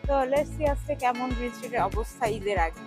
তো let's see আজকে কেমন গ্রিন স্ট্রিটের অবস্থা ঈদের আগে।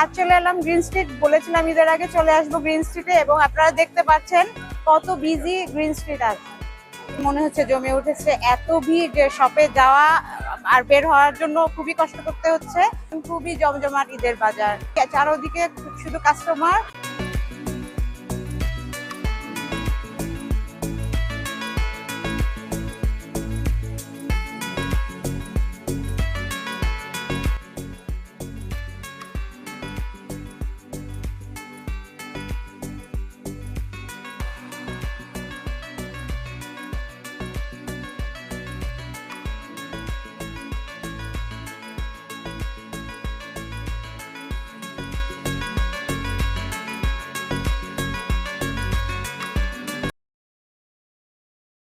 আর চলে এলাম গ্রিন স্ট্রিট, বলেছিলাম ঈদের আগে চলে আসবো গ্রিন স্ট্রিটে, এবং আপনারা দেখতে পাচ্ছেন কত বিজি গ্রিন স্ট্রিট আছে। মনে হচ্ছে জমে উঠেছে, এত ভিড় যে শপে যাওয়া আর বের হওয়ার জন্য খুবই কষ্ট করতে হচ্ছে। খুবই জমজমাট ঈদের বাজার, চারদিকে শুধু কাস্টমার।